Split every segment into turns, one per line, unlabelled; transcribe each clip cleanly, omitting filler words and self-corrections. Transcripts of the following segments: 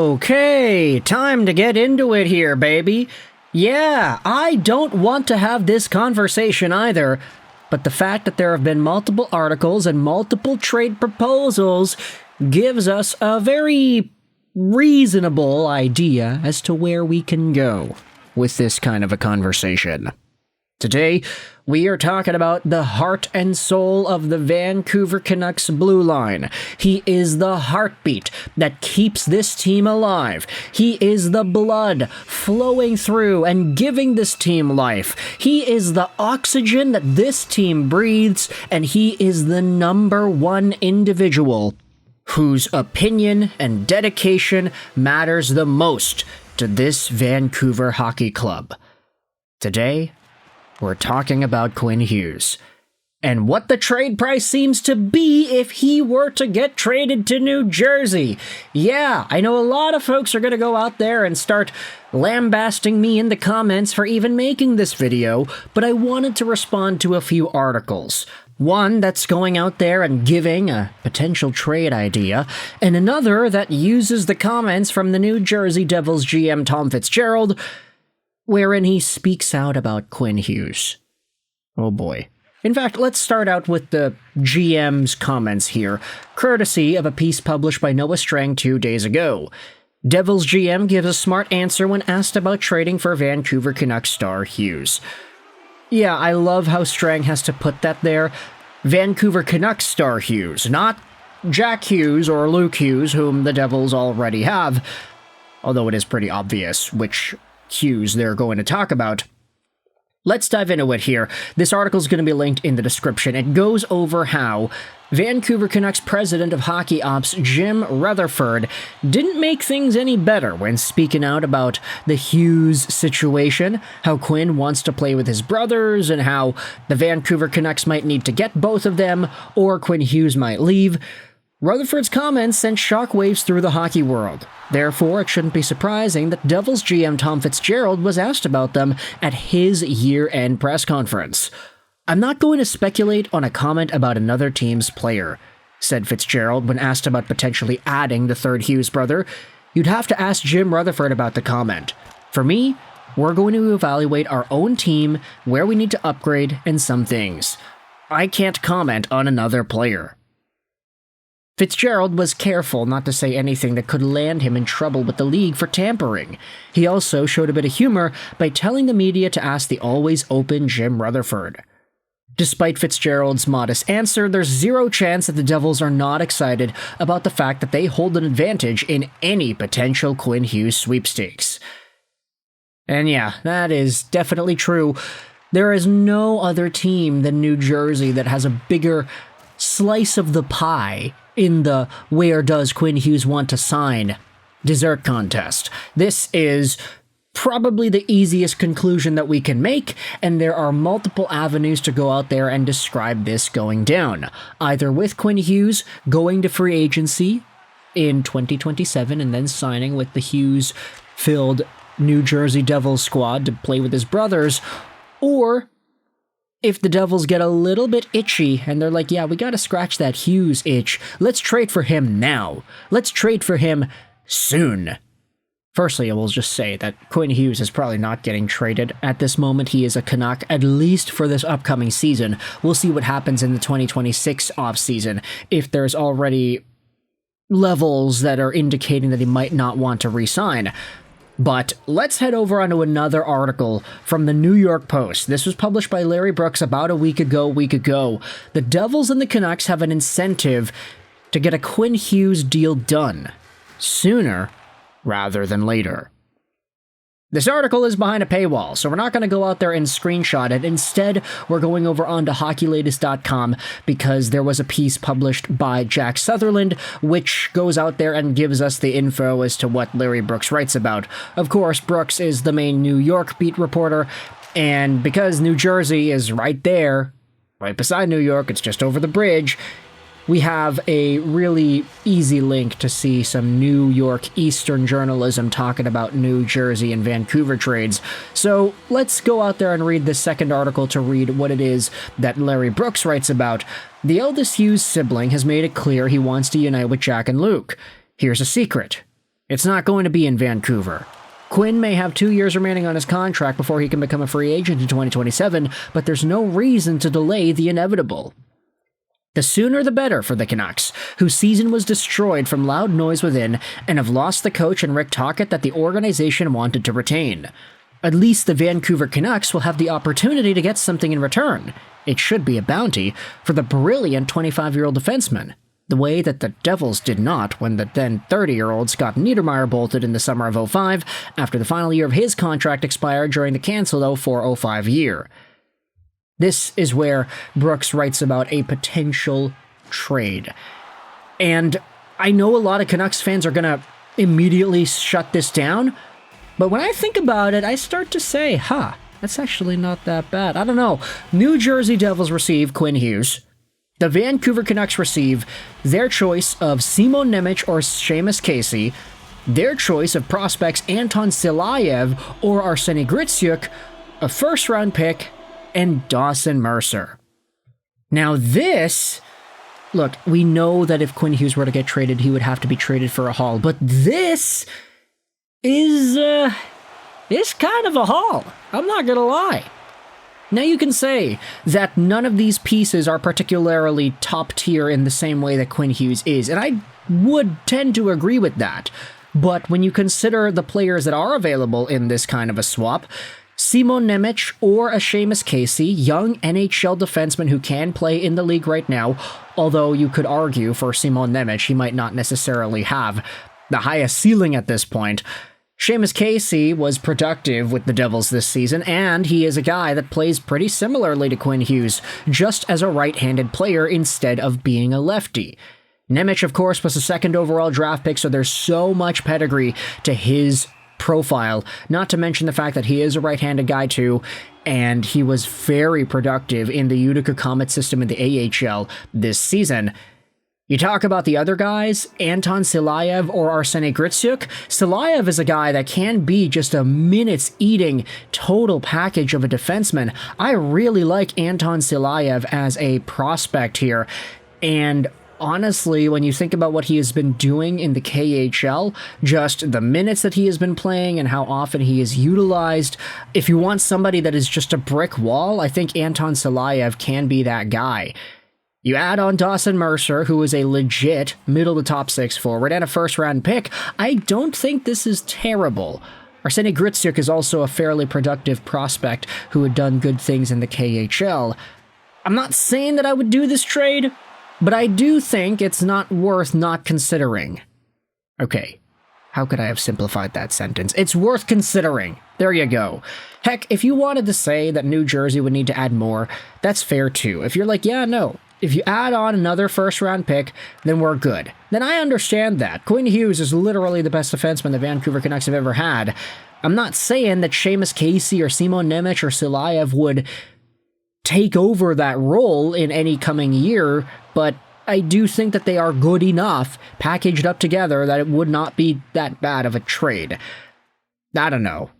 Okay, time to get into it here, baby. Yeah, I don't want to have this conversation either, but the fact that there have been multiple articles and multiple trade proposals gives us a very reasonable idea as to where we can go with this kind of a conversation. Today, we are talking about the heart and soul of the Vancouver Canucks blue line. He is the heartbeat that keeps this team alive. He is the blood flowing through and giving this team life. He is the oxygen that this team breathes, and he is the number one individual whose opinion and dedication matters the most to this Vancouver hockey club. Today, we're talking about Quinn Hughes, and what the trade price seems to be if he were to get traded to New Jersey. Yeah, I know a lot of folks are going to go out there and start lambasting me in the comments for even making this video, but I wanted to respond to a few articles. One that's going out there and giving a potential trade idea, and another that uses the comments from the New Jersey Devils GM Tom Fitzgerald, wherein he speaks out about Quinn Hughes. Oh boy. In fact, let's start out with the GM's comments here, courtesy of a piece published by Noah Strang 2 days ago. Devils GM gives a smart answer when asked about trading for Vancouver Canucks star Hughes. Yeah, I love how Strang has to put that there. Vancouver Canucks star Hughes, not Jack Hughes or Luke Hughes, whom the Devils already have, although it is pretty obvious which Hughes they're going to talk about. Let's dive into it here. This article is going to be linked in the description. It goes over how Vancouver Canucks president of hockey ops Jim Rutherford didn't make things any better when speaking out about the Hughes situation, how Quinn wants to play with his brothers, and how the Vancouver Canucks might need to get both of them, or Quinn Hughes might leave. Rutherford's comments sent shockwaves through the hockey world. Therefore, it shouldn't be surprising that Devils GM Tom Fitzgerald was asked about them at his year-end press conference. "I'm not going to speculate on a comment about another team's player," said Fitzgerald when asked about potentially adding the third Hughes brother. "You'd have to ask Jim Rutherford about the comment. For me, we're going to evaluate our own team, where we need to upgrade, and some things. I can't comment on another player." Fitzgerald was careful not to say anything that could land him in trouble with the league for tampering. He also showed a bit of humor by telling the media to ask the always open Jim Rutherford. Despite Fitzgerald's modest answer, there's zero chance that the Devils are not excited about the fact that they hold an advantage in any potential Quinn Hughes sweepstakes. And yeah, that is definitely true. There is no other team than New Jersey that has a bigger slice of the pie in the "where does Quinn Hughes want to sign" dessert contest. This is probably the easiest conclusion that we can make, and there are multiple avenues to go out there and describe this going down. Either with Quinn Hughes going to free agency in 2027 and then signing with the Hughes-filled New Jersey Devils squad to play with his brothers, or if the Devils get a little bit itchy and they're like, yeah, we gotta scratch that Hughes itch, let's trade for him now. Let's trade for him soon. Firstly, I will just say that Quinn Hughes is probably not getting traded at this moment. He is a Canuck, at least for this upcoming season. We'll see what happens in the 2026 offseason, if there's already levels that are indicating that he might not want to re-sign. But let's head over onto another article from the New York Post. This was published by Larry Brooks about a week ago. The Devils and the Canucks have an incentive to get a Quinn Hughes deal done sooner rather than later. This article is behind a paywall, so we're not going to go out there and screenshot it. Instead, we're going over onto hockeylatest.com because there was a piece published by Jack Sutherland, which goes out there and gives us the info as to what Larry Brooks writes about. Of course, Brooks is the main New York beat reporter, and because New Jersey is right there, right beside New York, it's just over the bridge, we have a really easy link to see some New York Eastern journalism talking about New Jersey and Vancouver trades. So let's go out there and read this second article to read what it is that Larry Brooks writes about. The eldest Hughes sibling has made it clear he wants to unite with Jack and Luke. Here's a secret. It's not going to be in Vancouver. Quinn may have 2 years remaining on his contract before he can become a free agent in 2027, but there's no reason to delay the inevitable. The sooner the better for the Canucks, whose season was destroyed from loud noise within and have lost the coach and Rick Tocchet that the organization wanted to retain. At least the Vancouver Canucks will have the opportunity to get something in return. It should be a bounty for the brilliant 25-year-old defenseman, the way that the Devils did not when the then 30-year-old Scott Niedermayer bolted in the summer of 05 after the final year of his contract expired during the cancelled 04-05 year. This is where Brooks writes about a potential trade. And I know a lot of Canucks fans are going to immediately shut this down, but when I think about it, I start to say, that's actually not that bad. I don't know. New Jersey Devils receive Quinn Hughes. The Vancouver Canucks receive their choice of Simon Nemec or Seamus Casey, their choice of prospects Anton Silayev or Artyom Gritsuk, a first-round pick, and Dawson Mercer. Now this, look, we know that if Quinn Hughes were to get traded, he would have to be traded for a haul, but this is kind of a haul. I'm not gonna lie. Now you can say that none of these pieces are particularly top tier in the same way that Quinn Hughes is, and I would tend to agree with that. But when you consider the players that are available in this kind of a swap, Simon Nemec or a Seamus Casey, young NHL defenseman who can play in the league right now, although you could argue for Simon Nemec he might not necessarily have the highest ceiling at this point. Seamus Casey was productive with the Devils this season, and he is a guy that plays pretty similarly to Quinn Hughes, just as a right-handed player instead of being a lefty. Nemec, of course, was a second overall draft pick, so there's so much pedigree to his profile, not to mention the fact that he is a right-handed guy too, and he was very productive in the Utica Comet system in the AHL this season. You talk about the other guys, Anton Silayev or Artyom Gritsuk. Silayev is a guy that can be just a minutes-eating total package of a defenseman. I really like Anton Silayev as a prospect here, and honestly, when you think about what he has been doing in the KHL, just the minutes that he has been playing and how often he is utilized, if you want somebody that is just a brick wall, I think Anton Silayev can be that guy. You add on Dawson Mercer, who is a legit middle-to-top six forward and a first-round pick. I don't think this is terrible. Artyom Gritsuk is also a fairly productive prospect who had done good things in the KHL. I'm not saying that I would do this trade, but I do think it's not worth not considering. Okay, how could I have simplified that sentence? It's worth considering. There you go. Heck, if you wanted to say that New Jersey would need to add more, that's fair too. If you're like, yeah, no, if you add on another first-round pick, then we're good. Then I understand that. Quinn Hughes is literally the best defenseman the Vancouver Canucks have ever had. I'm not saying that Seamus Casey or Simon Nemec or Silayev would take over that role in any coming year, but I do think that they are good enough, packaged up together, that it would not be that bad of a trade. I don't know.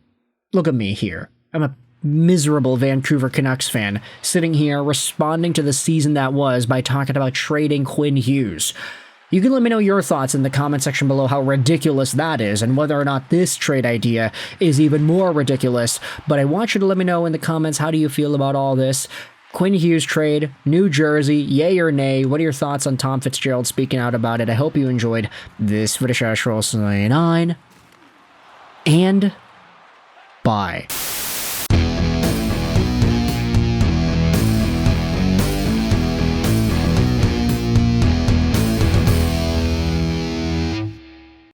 Look at me here. I'm a miserable Vancouver Canucks fan, sitting here responding to the season that was by talking about trading Quinn Hughes. You can let me know your thoughts in the comment section below how ridiculous that is and whether or not this trade idea is even more ridiculous, but I want you to let me know in the comments how do you feel about all this. Quinn Hughes trade, New Jersey, yay or nay? What are your thoughts on Tom Fitzgerald speaking out about it? I hope you enjoyed this video. And bye.